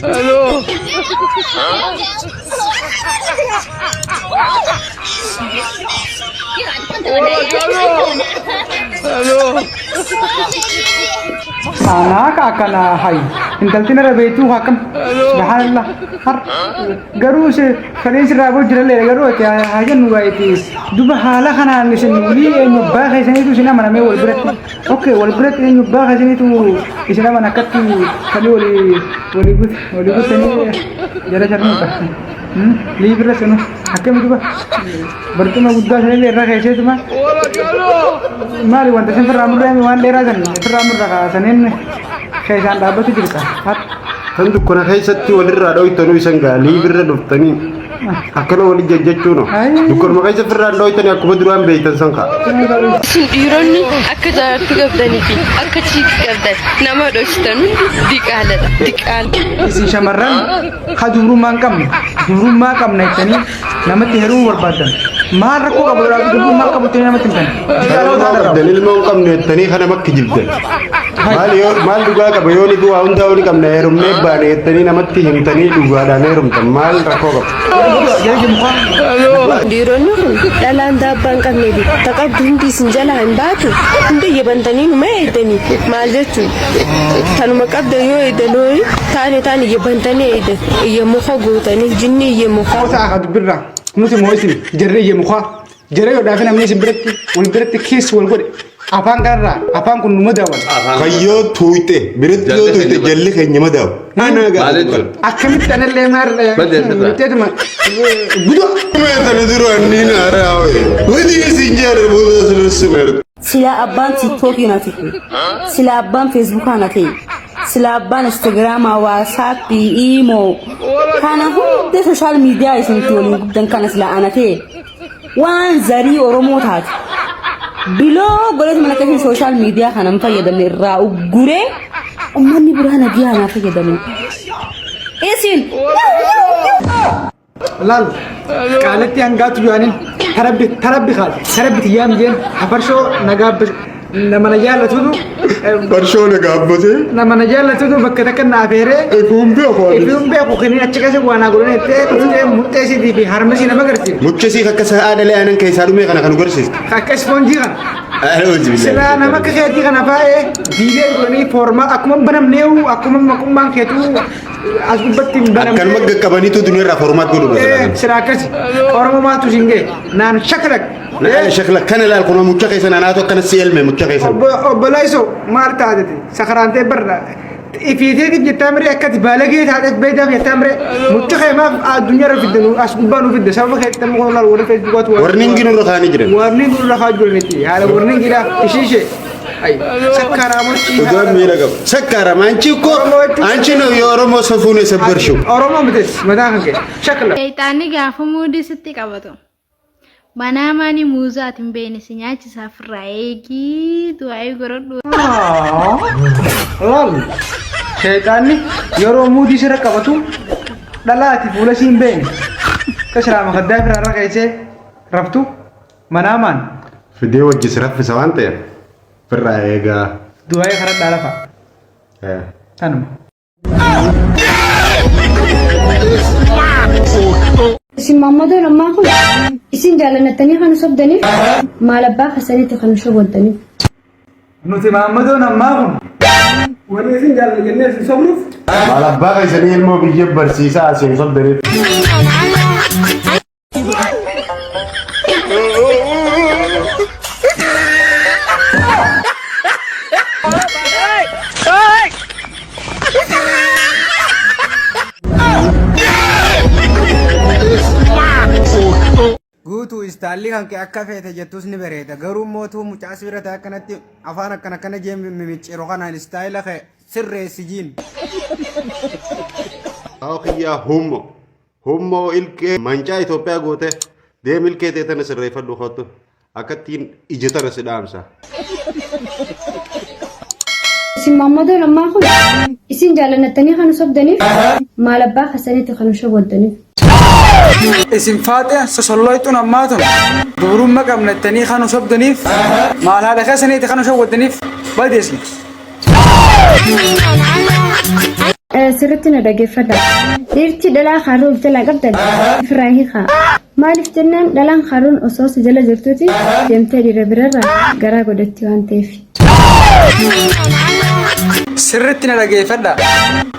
الو الو أنا كأكنا هاي أنت تلتنا ربيتو هكم سبحان الله هر قروش خليش رابو جرا لي قروش يا حاجة نوعيتي دوب حالا خنا نشن ولي إنه باخ سني تو شنا منا مي والبرت أوكي والبرت إنه باخ سني تو شنا منا كتي خلي ولي قط سني جرا جرا نتا ليه برا سنو حكم دوب برتو ما ودا سني لي راه كيسه تما مالي وانت سنفر رامر رامي وان لي رازن سنفر رامر راه سنين كيسان دابتو جرتا هات kan dukkana keessatti walirraa dhooytanuu isan gaalii birra dhuftanii akkana wali jajjachuuno dukkanuma keessa firraan dhooytanii akkuma duraan beeytan san kaa isin dhiironni akka jaartii qabdanii fi akka chiikii qabdan nama dhoksitan hundi diqaaladha diqaala isin shamarran ka dubrummaa qabna jettanii namatti heerumuu barbaadan maal rakkoo qabu dubrummaa qabuttanii namatti himtan ilmoo hin qabne jettanii kana makki jibdan maal dhugaa qaba yooni du'aa hundaa wali qabna heerumnee baane jettanii namatti himtanii dhugaadhaan heerumtan maal rakkoo qaba dhiironni kun dhalaan daabbaa hin qabne bi taqabdu hundi isin jalaa hin baatu hundi yebbantanii numa eeydanii maal jechuun tanuma qabda yoo eeydanooyi taane yebbantanii eeydan iyya muka guutanii jinni iyya muka akka dubbirra nuti moo isin jarri iyya mukaa jarri yoo dhaafin amni isin biratti keessa wal godhe afaan kanarraa afaan kun numa daawwan kayyoo tuuyte biratti yoo tuuyte jalli keenya madaawu ana gaafadha akkamitti anallee maarra bitteetuma gudo meetana duru anniin haaraawe wadi isin jaarre booda sirsimer sila abbaan tiktok yonati sila abbaan facebook anati sila abbaan instagram whatsapp imo kana hunda social media isin tolin guddan kana sila anati waan zari oromoo taati biloo golet mana kafin social media kana fayyadamne irraa uggure ummanni birana diyaana fayyadamne isin laal qaalatti hangaatu yaanin tarabbi khaal tarabbi tiyyaam jeen hafarsho nagaabbe namana jaallatutu barshoo nagaabbate namana jaallatutu bakka takka na afeere ifuun beeku kinin achi keessa waan agolone tee murteesitii fi harmasi nama garsiin mukkesii akka sa'aadalee anan keessaa dhumee kana kan gorsiiste akka ispoonjii kana sila nama akka keetii kana faa'ee diidee godhanii foormaa akkuma banamneewu akkuma maqummaan keetuu as gubbatti banamnee akkanuma qaqqabaniitu dunyarraa foormaat godhu sila akkasi oromoo maatu singee naan shakalak shakla kana laal kuna mucha keessa naanaatu akkana si elme mucha keessa obbolaiso maal taatati sakaraantee barra ifiiteetiif jettamre akkati baalagee taateef beeydaaf jettamre mucha keemaaf addunyaarra fiddanu as gubbaa nu fidde sababa keetti muka laal warri feesbuukaatu warningi nurra kaanii jiran warningi nurra kaa jiranitti haala warningiidha ishiishe sakkaara manchi ko anchi no yoromo safune sabbarshu oromo mites mataan ke shakla shaytaanni gaafa muudii sitti qabatu banaamaani muuzaatiin beeni si nyaachisaa firraa eegii du'aayii godhadhu laal shaytaanni yeroo muudii sirra qabatu dhalaati fuula siin beeni kasiraama kaddaa firaarra keessee raftu manaamaan fidee wajjis raffisa waan ta'eef firraa eegaa du'aayii karaa dhaalafa tanuma isin maammadoo lammaa kun isin jaallatanii kan sobdaniif maal abbaa kasanitti kan shogoltaniif nuti maammadoo lammaa kun wani isin jaalladha jennee isin sobnuuf maal abbaa keessanii ilmoo biyya barsiisaa asiin sobdaniif guutuu istaalli kan kee akka feete jettus ni bareeda garuu mootuu mucaa sibira ta'e akkanatti afaan akkana jeem mimicciiroo kanaan istaayila kee sirreessi jiin. Hawkiyyaa hummoo ilkee mancaa Itoophiyaa goote deem ilkee ta'e tana sirreeffadhu kottu akkattiin ijjatana si dhaamsa. isin maammadoo lammaa kun isin jaallatanii kan sobdaniif maal abbaa kasanitti kan shogoltaniif isin faaxee sosolloytuun ammaatun dubrummaa qabnattanii kan sobdaniif maal haadha keessanitti kan shogoltaniif badeesni. sirriitti na dhaggeeffadha. Dhiirti dhalaa haruuf jala qabdan ofirraa hiika. Maaliif jennaan dhalaan haruun osoo si jala jirtuuti deemtee dhiira birarraa garaa godhatti waan ta'eef. Sirriitti na dhaggeeffadha.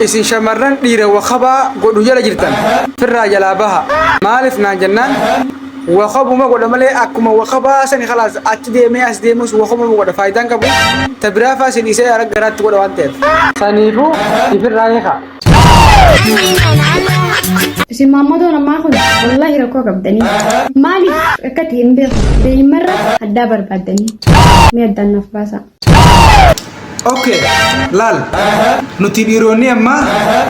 Isin shamarran dhiira wakabaa godhu jala jirtan firraa jalaa baha. Maaliif naan jennaan wakabuma godha malee akkuma wakabaa sani khalaas achi deemee as deemus wakabuma godha faayidaan qabu. Tabiraa faasin isee ara garaatti godha waan ta'eef. Saniifuu ifirraa hiika. Isin maammotoon ammaa kun wallaahi rakkoo qabdanii maaliif akka ta'e hin beeku deemarra addaa barbaaddanii mee addaan naaf baasa. Okay, laal nuti dhiironni amma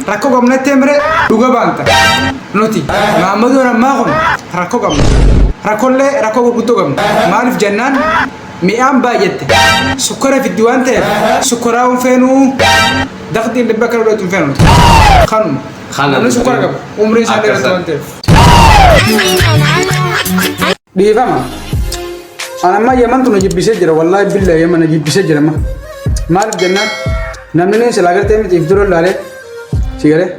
rakkoo qabnatti mire dhuga baanta. Nuti maammotoon ammaa kun rakkoo qabna. Rakkoollee rakkoo gurguddoo qabna. Maaliif jennaan mi'aan baay'atte sukkara fiddi waan ta'eef sukkaraa hin feenuu daqtiin dhibba akka godhatu hin feenu. Kanuma. Namni sukkara qaba umriin isaa dheeratu waan ta'eef. Dhiifama. Anamma yaman tun jibbisee jira wallaahi billahi yaman jibbisee jira ma. Maaliif jennaan namni ni sila agartee miti ifduroo laalee sigalee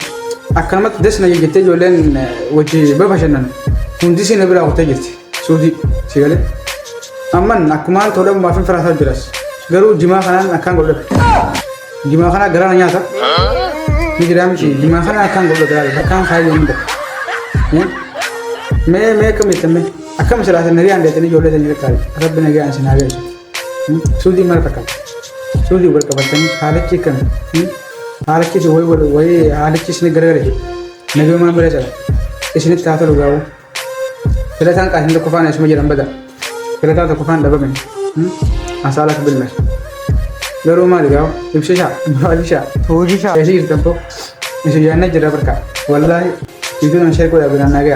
akkanumatti desna jettee ijoolleen wajji babashannan hundi si na biraa kutee jirti suutii sigalee amman akkumaan tola maafin firaasaa jiras garuu jimaa kanaan akkaan godhate jimaa kanaa garaan nyaata ni jiraa miti jimaa kanaa akkaan godhate akkaan faayiduu hunda mee akkamitti akkam silaatan nagayaan deetanii ijoollee tanii rakkaale rabbi nagayaan sinaa geessu suutii mara fakkaata. Suudi berkabatan halachi kan halachi si woi halachi sini gara-gara nabi mana berasa isini tahu lu gawo kelihatan kah hendak kufan semua jalan beda kelihatan tak kufan dapat men masalah kebenar baru mah gawo ibsisha balisha hogisha esi tempo esi jana jera berka wallahi itu nang share ko ya benar naga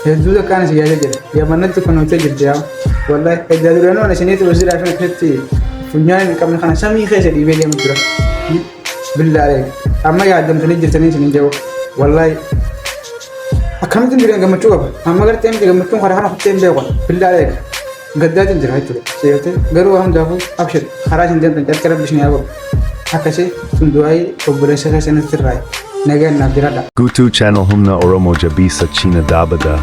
itu tu kan si jaga ya mana tu kan hotel jadi wallahi jadi rano nasi ni tu usir afan kripti Funyaan kami kana sami khese di beli mudra. Billahi. Amma ya adam tani jirtani sini jauh. Wallahi. Akam tin dire gamatu apa? Amma gar tem gamatu khara khana tem be ko. Billahi. Gadda tin jira itu. Seyate garu ham jabu abshir. Khara sin den tan karab bishni abo. Akase tunduai obresa khase na tirai. Naga na dirada. Gutu channel humna oromo jabisa china dabada.